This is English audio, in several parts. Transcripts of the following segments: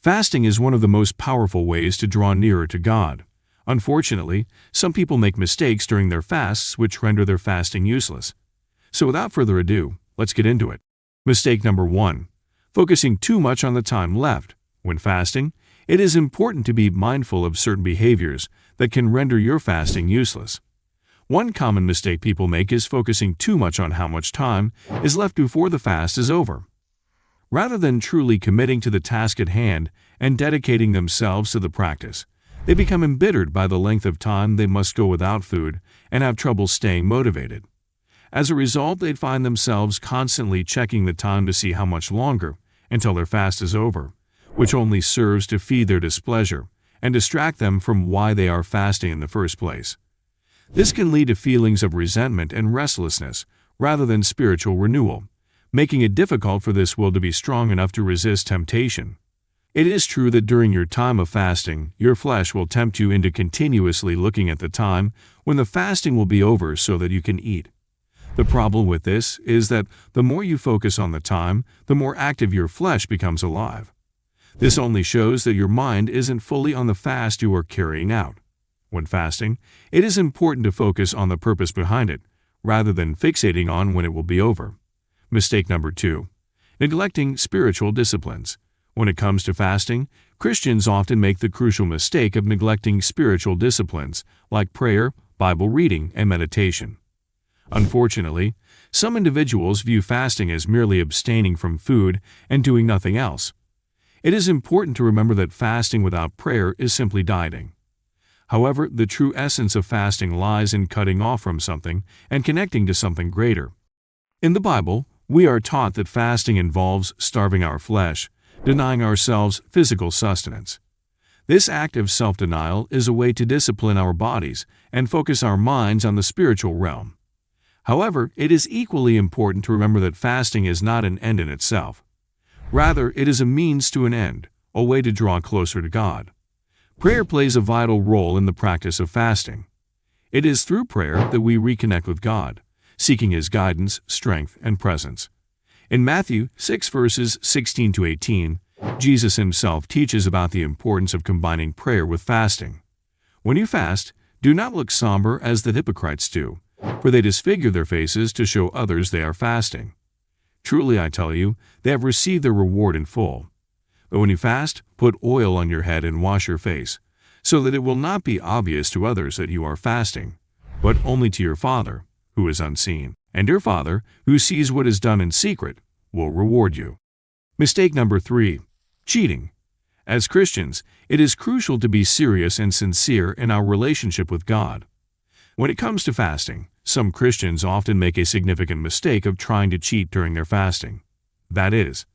Fasting is one of the most powerful ways to draw nearer to God. Unfortunately, some people make mistakes during their fasts which render their fasting useless. So without further ado, let's get into it. Mistake number 1. Focusing too much on the time left. When fasting, it is important to be mindful of certain behaviors that can render your fasting useless. One common mistake people make is focusing too much on how much time is left before the fast is over. Rather than truly committing to the task at hand and dedicating themselves to the practice, they become embittered by the length of time they must go without food and have trouble staying motivated. As a result, they find themselves constantly checking the time to see how much longer until their fast is over, which only serves to feed their displeasure and distract them from why they are fasting in the first place. This can lead to feelings of resentment and restlessness rather than spiritual renewal, making it difficult for this will to be strong enough to resist temptation. It is true that during your time of fasting, your flesh will tempt you into continuously looking at the time when the fasting will be over so that you can eat. The problem with this is that the more you focus on the time, the more active your flesh becomes alive. This only shows that your mind isn't fully on the fast you are carrying out. When fasting, it is important to focus on the purpose behind it, rather than fixating on when it will be over. Mistake number 2. Neglecting spiritual disciplines. When it comes to fasting, Christians often make the crucial mistake of neglecting spiritual disciplines like prayer, Bible reading, and meditation. Unfortunately, some individuals view fasting as merely abstaining from food and doing nothing else. It is important to remember that fasting without prayer is simply dieting. However, the true essence of fasting lies in cutting off from something and connecting to something greater. In the Bible, we are taught that fasting involves starving our flesh, denying ourselves physical sustenance. This act of self-denial is a way to discipline our bodies and focus our minds on the spiritual realm. However, it is equally important to remember that fasting is not an end in itself. Rather, it is a means to an end, a way to draw closer to God. Prayer plays a vital role in the practice of fasting. It is through prayer that we reconnect with God, seeking His guidance, strength, and presence. In Matthew 6 verses 16 to 18, Jesus Himself teaches about the importance of combining prayer with fasting. When you fast, do not look somber as the hypocrites do, for they disfigure their faces to show others they are fasting. Truly, I tell you, they have received their reward in full. But when you fast, put oil on your head and wash your face, so that it will not be obvious to others that you are fasting, but only to your Father, who is unseen. And your Father, who sees what is done in secret, will reward you. Mistake number 3. Cheating. As Christians, it is crucial to be serious and sincere in our relationship with God. When it comes to fasting, some Christians often make a significant mistake of trying to cheat during their fasting. That is,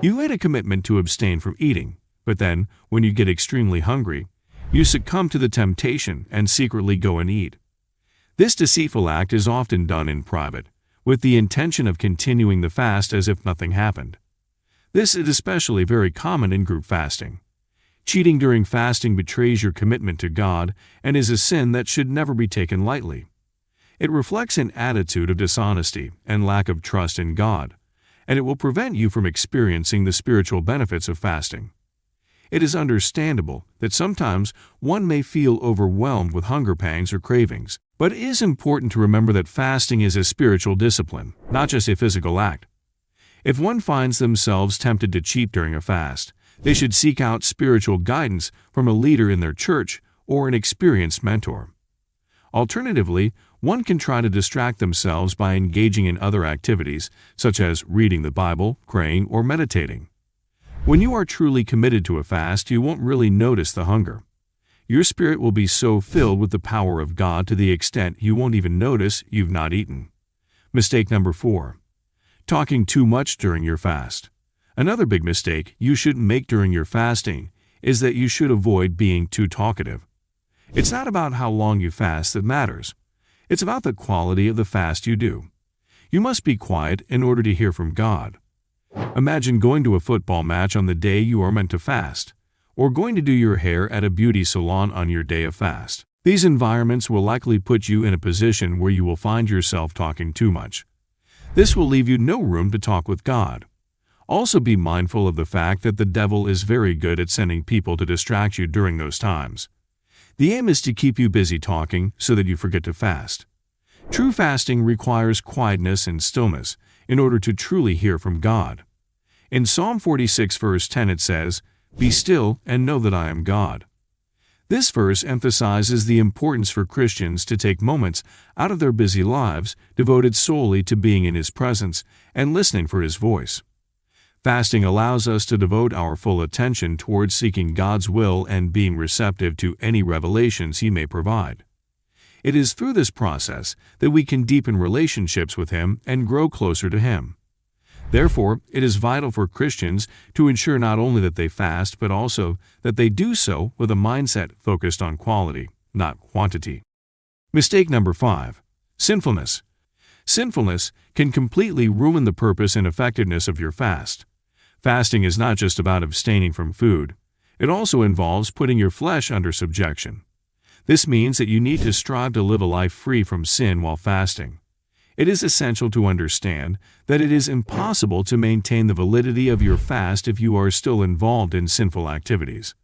you made a commitment to abstain from eating, but then, when you get extremely hungry, you succumb to the temptation and secretly go and eat. This deceitful act is often done in private, with the intention of continuing the fast as if nothing happened. This is especially very common in group fasting. Cheating during fasting betrays your commitment to God and is a sin that should never be taken lightly. It reflects an attitude of dishonesty and lack of trust in God, and it will prevent you from experiencing the spiritual benefits of fasting. It is understandable that sometimes one may feel overwhelmed with hunger pangs or cravings, but it is important to remember that fasting is a spiritual discipline, not just a physical act. If one finds themselves tempted to cheat during a fast, they should seek out spiritual guidance from a leader in their church or an experienced mentor. Alternatively, one can try to distract themselves by engaging in other activities, such as reading the Bible, praying, or meditating. When you are truly committed to a fast, you won't really notice the hunger. Your spirit will be so filled with the power of God to the extent you won't even notice you've not eaten. Mistake number 4. Talking too much during your fast. Another big mistake you shouldn't make during your fasting is that you should avoid being too talkative. It's not about how long you fast that matters. It's about the quality of the fast you do. You must be quiet in order to hear from God. Imagine going to a football match on the day you are meant to fast, or going to do your hair at a beauty salon on your day of fast. These environments will likely put you in a position where you will find yourself talking too much. This will leave you no room to talk with God. Also be mindful of the fact that the devil is very good at sending people to distract you during those times. The aim is to keep you busy talking so that you forget to fast. True fasting requires quietness and stillness in order to truly hear from God. In Psalm 46 verse 10 it says, "Be still and know that I am God." This verse emphasizes the importance for Christians to take moments out of their busy lives devoted solely to being in His presence and listening for His voice. Fasting allows us to devote our full attention towards seeking God's will and being receptive to any revelations He may provide. It is through this process that we can deepen relationships with Him and grow closer to Him. Therefore, it is vital for Christians to ensure not only that they fast, but also that they do so with a mindset focused on quality, not quantity. Mistake number 5. Sinfulness. Sinfulness can completely ruin the purpose and effectiveness of your fast. Fasting is not just about abstaining from food. It also involves putting your flesh under subjection. This means that you need to strive to live a life free from sin while fasting. It is essential to understand that it is impossible to maintain the validity of your fast if you are still involved in sinful activities.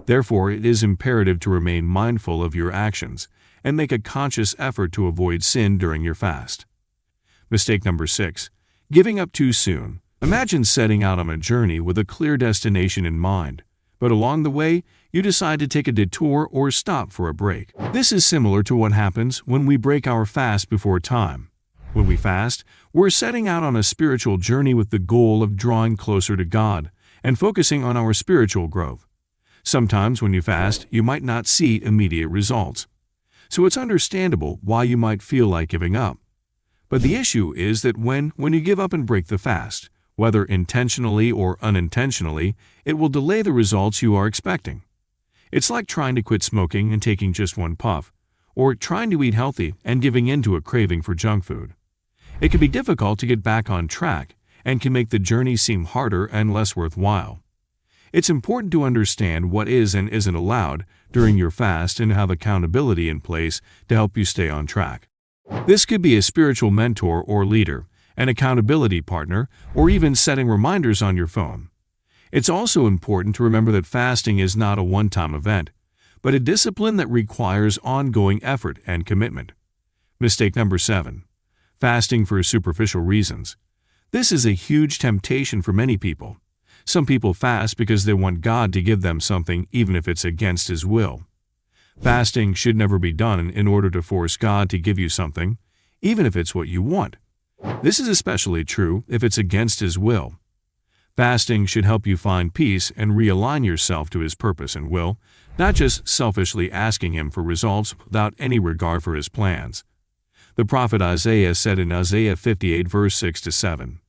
Therefore, it is imperative to remain mindful of your actions and make a conscious effort to avoid sin during your fast. Mistake number 6. Giving up too soon. Imagine setting out on a journey with a clear destination in mind, but along the way, you decide to take a detour or stop for a break. This is similar to what happens when we break our fast before time. When we fast, we're setting out on a spiritual journey with the goal of drawing closer to God and focusing on our spiritual growth. Sometimes when you fast, you might not see immediate results. So it's understandable why you might feel like giving up. But the issue is that when you give up and break the fast, whether intentionally or unintentionally, it will delay the results you are expecting. It's like trying to quit smoking and taking just one puff, or trying to eat healthy and giving in to a craving for junk food. It can be difficult to get back on track and can make the journey seem harder and less worthwhile. It's important to understand what is and isn't allowed during your fast and have accountability in place to help you stay on track. This could be a spiritual mentor or leader, an accountability partner, or even setting reminders on your phone. It's also important to remember that fasting is not a one-time event, but a discipline that requires ongoing effort and commitment. Mistake number 7. Fasting for superficial reasons. This is a huge temptation for many people. Some people fast because they want God to give them something even if it's against His will. Fasting should never be done in order to force God to give you something, even if it's what you want. This is especially true if it's against His will. Fasting should help you find peace and realign yourself to His purpose and will, not just selfishly asking Him for results without any regard for His plans. The prophet Isaiah said in Isaiah 58 verse 6-7,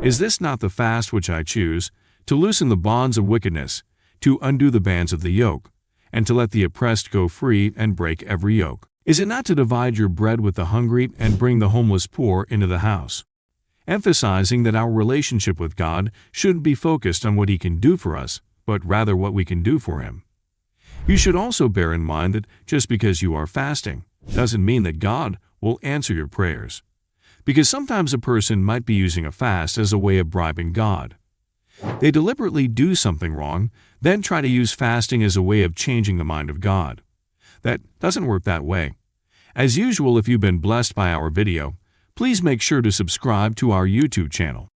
"Is this not the fast which I choose, to loosen the bonds of wickedness, to undo the bands of the yoke, and to let the oppressed go free and break every yoke? Is it not to divide your bread with the hungry and bring the homeless poor into the house?" Emphasizing that our relationship with God shouldn't be focused on what He can do for us, but rather what we can do for Him. You should also bear in mind that just because you are fasting doesn't mean that God will answer your prayers, because sometimes a person might be using a fast as a way of bribing God. They deliberately do something wrong, then try to use fasting as a way of changing the mind of God. That doesn't work that way. As usual, if you've been blessed by our video, please make sure to subscribe to our YouTube channel.